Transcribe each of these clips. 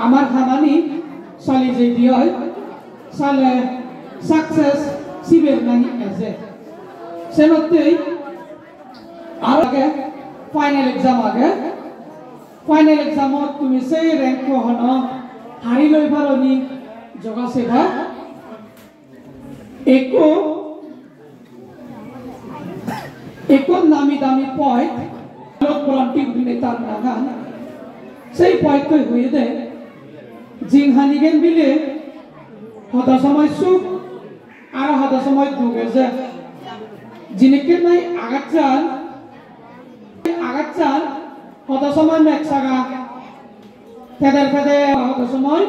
আমার খামানি সালি যে দিয় সালে সাকসেস সিবের নাই এসে সেনতেই আর আগে ফাইনাল এক্সামত তুমি সেই র্যাঙ্ক হন হারি লই পারনি জগা সেবা একো নামি দামি পয়েন্ট লোক ভলান্টি উঠিনে তার নাগান সেই পয়েন্ট হয়ে দে জিংহানিগেন বিলে হতা সময় সুখ আর হতা সময় দুঃখ এসে জিনিকে নাই আঘাত চান হতা সময় মেকসাগা ফেদে হতা সময়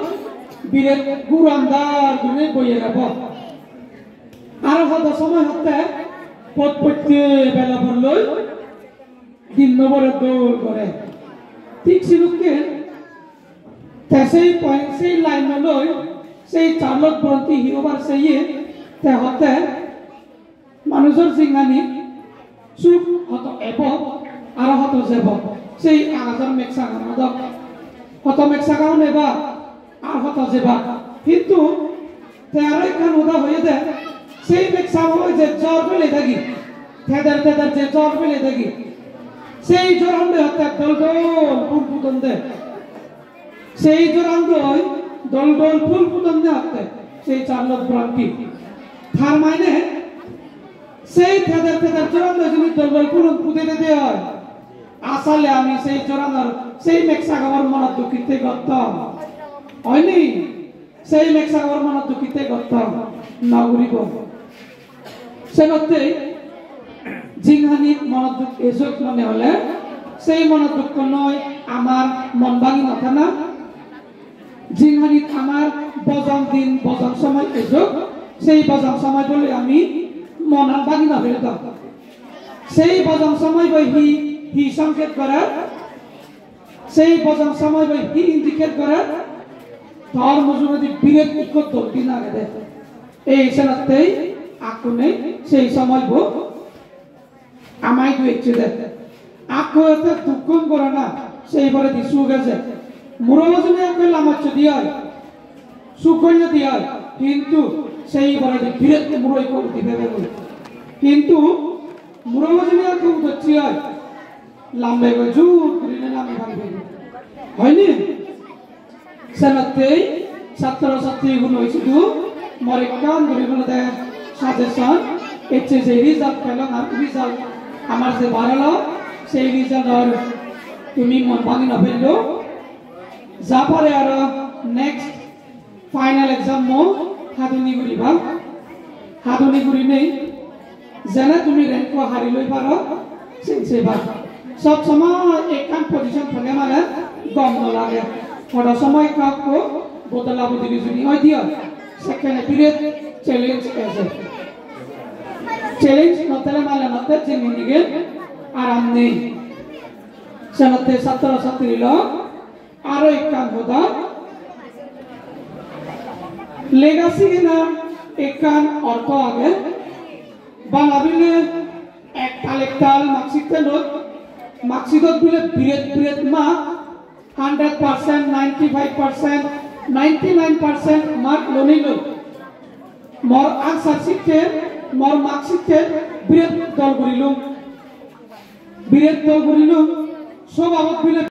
বীরের গুরামদার গুনে বইয়ে রাব আর হতা সময় হতে পথ পড়তে বেলা পড়লই দিন নম্বরে দৌড় করে ঠিক সিলুককে সেই লাইন লই সেই চার্লট ব্রন্টি হিরোবার সেই তে হতে মানুষের সিংহানি সুখ হত এব আর হত যাব সেই আগাজার মেকসাগা মদক হত মেকসাগাও নেবা আর হত যেবা কিন্তু তেয়ারে খান ওদা হয়ে দে সেই মেকসাগা যে জ্বর পেলে থাকি থেদার যে জ্বর পেলে থাকি সেই জ্বর আমরা হতে দল ফুল ফুটন দে সেই জ্বর আমরা দল ফুল ফুটন দে হতে সেই চার্লট ব্রন্টি তার মানে সেই থেদার জোরানো যদি দল ফুল ফুটে দে হয় আসলে আমি সেই জোরানোর সেই মেকসাগার মনত দুঃখিতে গত্তম হয়নি সেই মেকসাগার মনত দুঃখিতে গত্তম নগরিব সেনতে জিংহানি মনত দুঃখ এসব মনে হলে সেই মনত দুঃখ নয় আমার মন ভাঙি নথা না জিংহানিত আমার বজং দিন বজং সময় এসব সেই বজং সময় বলে আমি মন ভাঙি না ফেলে দাও সেই বজং সময় বই হি সংকেত করে সেই বজং সময় বই হি ইন্ডিকেট করে তার মজুমতি বিরেট ইকত দলটি না গেছে এই সেনাতেই আকুনে সেই সময় বো আমায় দুয়েছে দে আকু এতে দুঃখম করে না সেইবারে দিশু গেছে মুরবজনে একই লামাচ্ছ দিয়ায় সুকন্য দিয়ায় কিন্তু সেইবারে বিরেট মুরই করে দিবে কিন্তু মুরবজনে একই উঠছি হয় লাম্বে জুর করিলে লাম্বে ভাঙবে হয়নি সেনাতেই ছাত্র-ছাত্রী গুলো শুধু মরে কাম করে বলে দেয় সাজেশন এসে যে রিজাল্ট পেলাম আর রিজাল্ট আমার যে বাড়ালো সেই রিজাল্ট আর তুমি মন ভাঙি না ফেললো যা পারে আর নেক্সট ফাইনাল এক্সাম মো হাতুনি করিবা হাতুনি করি নেই যেনে তুমি র্যাঙ্ক হারি লই পারো সেবা সব সময় একান পজিশন থাকে মানে গম লাগে হঠাৎ সময় কাউকে বদলা বদলি যদি হয় দিও সেখানে বিরেট চ্যালেঞ্জ এসে চ্যালেঞ্জ নতলে মানে নতে জিনিগে আরাম নেই সেনতে ছাত্র-ছাত্রী লোক আরো এক কাম হতা লেগাসি কিনা এক কান অর্থ আগে বাংলাবিলে একতাল মার্কশিটে নোট মার্কশিটত বিলে বিরেট মা 100% 95% 99% মার্ক লনিলো মোর আনসার শিটে মোর মার্কশিটে বিরেট দল করিলুম সব আবত বিলে